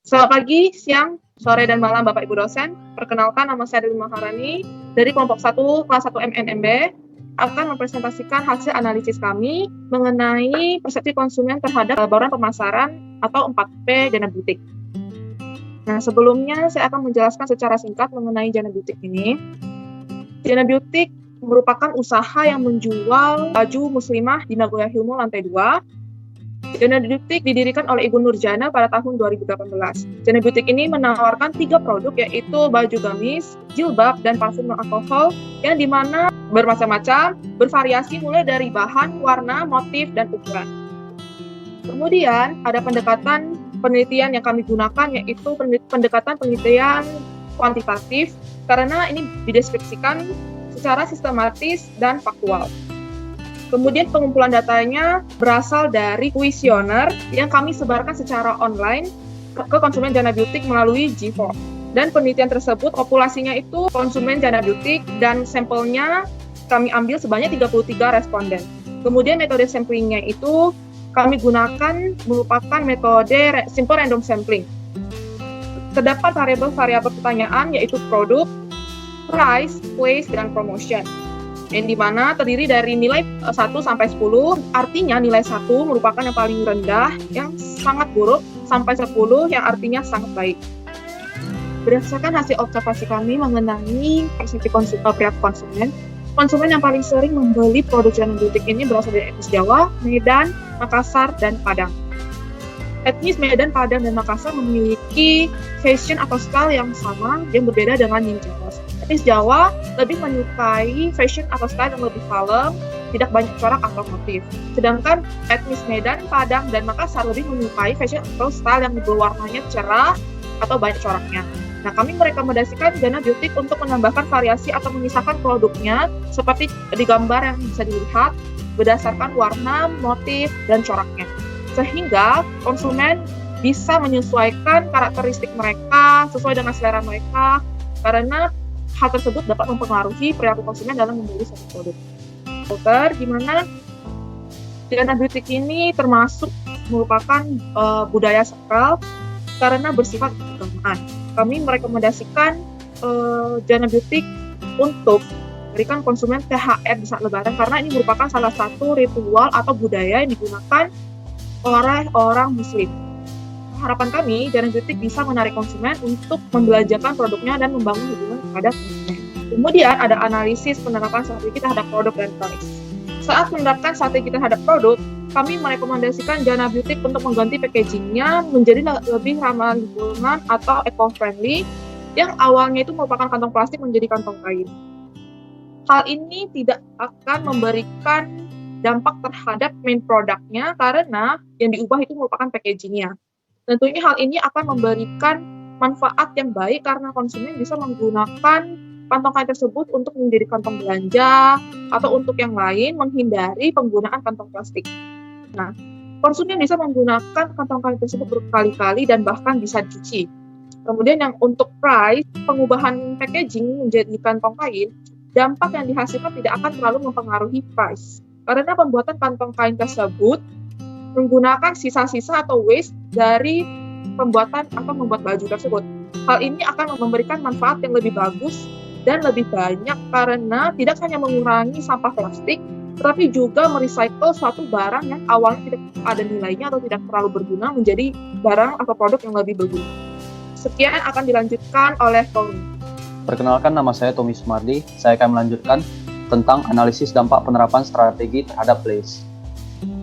Selamat pagi, siang, sore, dan malam Bapak Ibu dosen. Perkenalkan, nama saya Dewi Maharani dari kelompok 1 kelas 1 MNMB akan mempresentasikan hasil analisis kami mengenai persepsi konsumen terhadap bauran pemasaran atau 4P Jana Butik. Nah, sebelumnya saya akan menjelaskan secara singkat mengenai Jana Butik ini. Jana Butik merupakan usaha yang menjual baju muslimah di Nagoya Hill Mall lantai 2. Jana Butik didirikan oleh Ibu Nurjana pada tahun 2018. Jana Butik ini menawarkan 3 produk, yaitu baju gamis, jilbab, dan parfum non-alkohol yang dimana bermacam-macam, bervariasi mulai dari bahan, warna, motif, dan ukuran. Kemudian ada pendekatan penelitian yang kami gunakan, yaitu pendekatan penelitian kuantitatif, karena ini dideskripsikan secara sistematis dan faktual. Kemudian pengumpulan datanya berasal dari kuesioner yang kami sebarkan secara online ke konsumen Jana Butik melalui G4. Dan penelitian tersebut populasinya itu konsumen Jana Butik dan sampelnya kami ambil sebanyak 33 responden. Kemudian metode samplingnya itu kami gunakan merupakan metode simple random sampling. Terdapat variabel-variabel pertanyaan yaitu produk, price, place, dan promotion. Yang dimana terdiri dari nilai 1 sampai 10, artinya nilai 1 merupakan yang paling rendah, yang sangat buruk, sampai 10 yang artinya sangat baik. Berdasarkan hasil observasi kami mengenai persepsi perilaku konsumen yang paling sering membeli produk Jana Butik ini berasal dari etnis Jawa, Medan, Makassar, dan Padang. Etnis Medan, Padang, dan Makassar memiliki fashion atau style yang sama, yang berbeda dengan yang Jawa. Etnis Jawa lebih menyukai fashion atau style yang lebih kalem, tidak banyak corak atau motif. Sedangkan etnis Medan, Padang, dan Makassar lebih menyukai fashion atau style yang berwarnanya cerah atau banyak coraknya. Nah, kami merekomendasikan Jana Butik untuk menambahkan variasi atau memisahkan produknya seperti di gambar yang bisa dilihat berdasarkan warna, motif, dan coraknya. Sehingga konsumen bisa menyesuaikan karakteristik mereka sesuai dengan selera mereka, karena hal tersebut dapat mempengaruhi perilaku konsumen dalam membeli suatu produk. Gimana? Jana Butik ini termasuk merupakan budaya sakral karena bersifat keagamaan. Kami merekomendasikan Jana Butik untuk berikan konsumen THR di saat Lebaran karena ini merupakan salah satu ritual atau budaya yang digunakan oleh orang Muslim. Harapan kami, Jana Butik bisa menarik konsumen untuk membelanjakan produknya dan membangun hubungan kepada konsumen. Kemudian ada analisis penerapan strategi terhadap produk dan price. Saat menerapkan strategi terhadap produk, kami merekomendasikan Jana Butik untuk mengganti packagingnya menjadi lebih ramah lingkungan atau eco-friendly, yang awalnya itu merupakan kantong plastik menjadi kantong kain. Hal ini tidak akan memberikan dampak terhadap main produknya karena yang diubah itu merupakan packagingnya. Tentunya hal ini akan memberikan manfaat yang baik karena konsumen bisa menggunakan kantong kain tersebut untuk menjadi kantong belanja atau untuk yang lain menghindari penggunaan kantong plastik. Nah, konsumen bisa menggunakan kantong kain tersebut berkali-kali dan bahkan bisa dicuci. Kemudian yang untuk price, pengubahan packaging menjadi kantong kain, dampak yang dihasilkan tidak akan terlalu mempengaruhi price. Karena pembuatan kantong kain tersebut menggunakan sisa-sisa atau waste dari pembuatan atau membuat baju tersebut. Hal ini akan memberikan manfaat yang lebih bagus dan lebih banyak karena tidak hanya mengurangi sampah plastik, tetapi juga merecycle suatu barang yang awalnya tidak ada nilainya atau tidak terlalu berguna menjadi barang atau produk yang lebih berguna. Sekian akan dilanjutkan oleh Tommy. Perkenalkan, nama saya Tommy Sumardi. Saya akan melanjutkan tentang analisis dampak penerapan strategi terhadap place.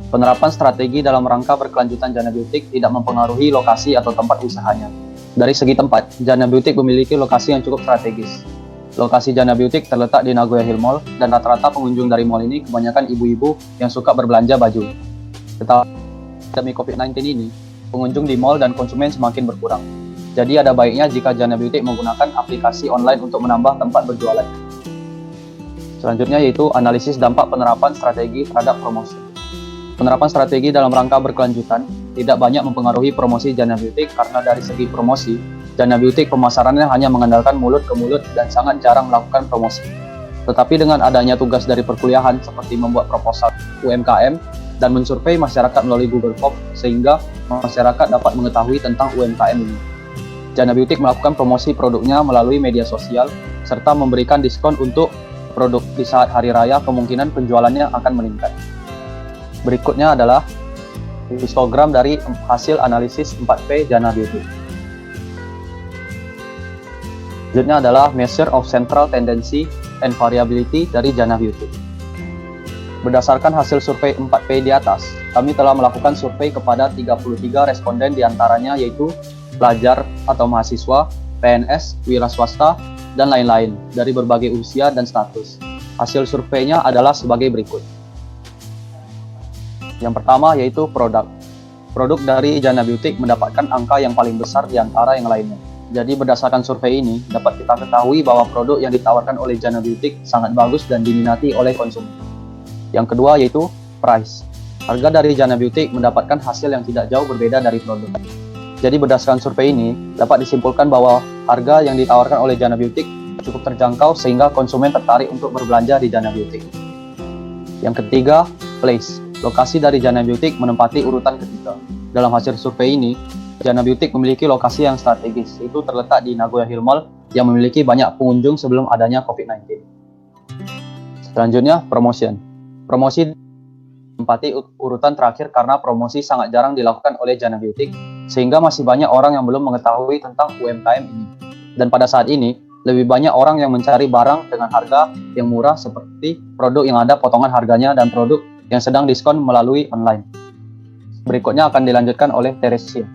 Penerapan strategi dalam rangka berkelanjutan Jana Butik tidak mempengaruhi lokasi atau tempat usahanya. Dari segi tempat, Jana Butik memiliki lokasi yang cukup strategis. Lokasi Jana Butik terletak di Nagoya Hill Mall dan rata-rata pengunjung dari mall ini kebanyakan ibu-ibu yang suka berbelanja baju. Tetapi pandemi COVID-19 ini, pengunjung di mall dan konsumen semakin berkurang. Jadi ada baiknya jika Jana Butik menggunakan aplikasi online untuk menambah tempat berjualan. Selanjutnya yaitu analisis dampak penerapan strategi terhadap promosi. Penerapan strategi dalam rangka berkelanjutan tidak banyak mempengaruhi promosi Jana Butik karena dari segi promosi, Jana Butik pemasarannya hanya mengandalkan mulut ke mulut dan sangat jarang melakukan promosi. Tetapi dengan adanya tugas dari perkuliahan seperti membuat proposal UMKM dan mensurvei masyarakat melalui Google Forms sehingga masyarakat dapat mengetahui tentang UMKM ini. Jana Beauty melakukan promosi produknya melalui media sosial serta memberikan diskon untuk produk di saat hari raya. Kemungkinan penjualannya akan meningkat. Berikutnya adalah histogram dari hasil analisis 4P Jana Beauty. Selanjutnya adalah measure of central tendency and variability dari Jana Beauty. Berdasarkan hasil survei 4P di atas, kami telah melakukan survei kepada 33 responden diantaranya yaitu pelajar atau mahasiswa, PNS, wira swasta, dan lain-lain dari berbagai usia dan status. Hasil surveinya adalah sebagai berikut. Yang pertama yaitu produk. Produk dari Jana Beauty mendapatkan angka yang paling besar di antara yang lainnya. Jadi berdasarkan survei ini, dapat kita ketahui bahwa produk yang ditawarkan oleh Jana Beauty sangat bagus dan diminati oleh konsumen. Yang kedua yaitu price. Harga dari Jana Beauty mendapatkan hasil yang tidak jauh berbeda dari produk. Jadi berdasarkan survei ini, dapat disimpulkan bahwa harga yang ditawarkan oleh Jana Beauty cukup terjangkau sehingga konsumen tertarik untuk berbelanja di Jana Beauty. Yang ketiga, place. Lokasi dari Jana Beauty menempati urutan ketiga. Dalam hasil survei ini, Jana Beauty memiliki lokasi yang strategis, yaitu terletak di Nagoya Hill Mall yang memiliki banyak pengunjung sebelum adanya COVID-19. Selanjutnya, promotion. Promosi menempati urutan terakhir karena promosi sangat jarang dilakukan oleh Jana Beauty, sehingga masih banyak orang yang belum mengetahui tentang UMKM ini. Dan pada saat ini, lebih banyak orang yang mencari barang dengan harga yang murah seperti produk yang ada potongan harganya dan produk yang sedang diskon melalui online. Berikutnya akan dilanjutkan oleh Teresia.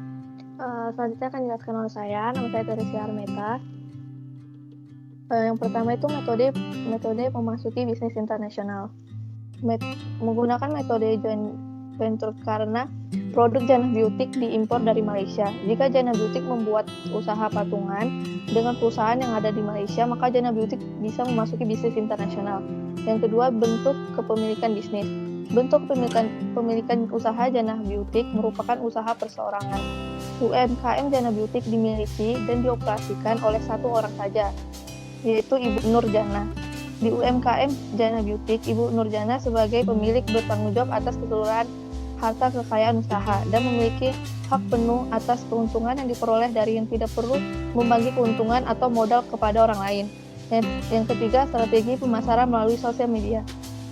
Selanjutnya akan dijelaskan oleh saya, nama saya Teresia Armeta. Yang pertama itu metode memasuki bisnis internasional. Menggunakan metode joint venture karena produk Jana Beauty diimpor dari Malaysia. Jika Jana Beauty membuat usaha patungan dengan perusahaan yang ada di Malaysia, maka Jana Beauty bisa memasuki bisnis internasional. Yang kedua, bentuk kepemilikan bisnis. Bentuk pemilikan usaha Jana Beauty merupakan usaha perseorangan. UMKM Jana Beauty dimiliki dan dioperasikan oleh satu orang saja, yaitu Ibu Nur Jana. Di UMKM Jana Beauty, Ibu Nur Jana sebagai pemilik bertanggung jawab atas keseluruhan harta kekayaan usaha dan memiliki hak penuh atas keuntungan yang diperoleh dari yang tidak perlu membagi keuntungan atau modal kepada orang lain. Yang ketiga, strategi pemasaran melalui sosial media.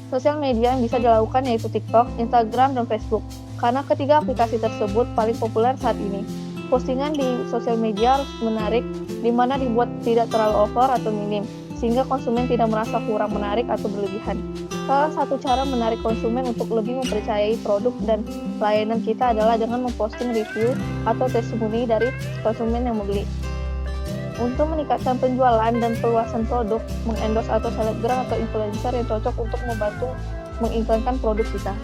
Sosial media yang bisa dilakukan yaitu TikTok, Instagram, dan Facebook. Karena ketiga aplikasi tersebut paling populer saat ini. Postingan di sosial media harus menarik, di mana dibuat tidak terlalu over atau minim, sehingga konsumen tidak merasa kurang menarik atau berlebihan. Salah satu cara menarik konsumen untuk lebih mempercayai produk dan layanan kita adalah dengan memposting review atau testimoni dari konsumen yang membeli. Untuk meningkatkan penjualan dan peluasan produk, mengendorse atau selebgram atau influencer yang cocok untuk membantu mengiklankan produk kita.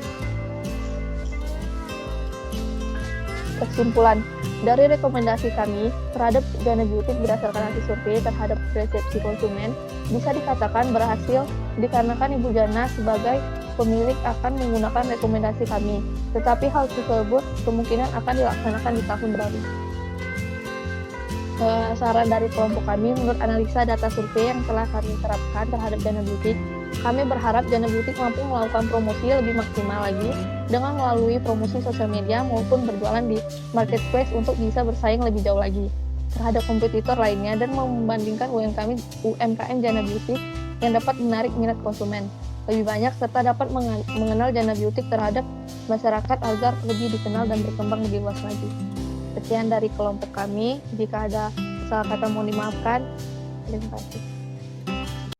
Kesimpulan, dari rekomendasi kami terhadap Jana Beauty berdasarkan hasil survei terhadap persepsi konsumen, bisa dikatakan berhasil dikarenakan Ibu Jana sebagai pemilik akan menggunakan rekomendasi kami. Tetapi hal tersebut kemungkinan akan dilaksanakan di tahun baru. Saran dari kelompok kami, menurut analisa data survei yang telah kami terapkan terhadap Jana Beauty, kami berharap Jana Beauty mampu melakukan promosi lebih maksimal lagi dengan melalui promosi sosial media maupun berjualan di marketplace untuk bisa bersaing lebih jauh lagi terhadap kompetitor lainnya dan membandingkan UMKM Jana Beauty yang dapat menarik minat konsumen lebih banyak serta dapat mengenal Jana Beauty terhadap masyarakat agar lebih dikenal dan berkembang lebih luas lagi. Sekian dari kelompok kami. Jika ada salah kata mohon dimaafkan. Terima kasih.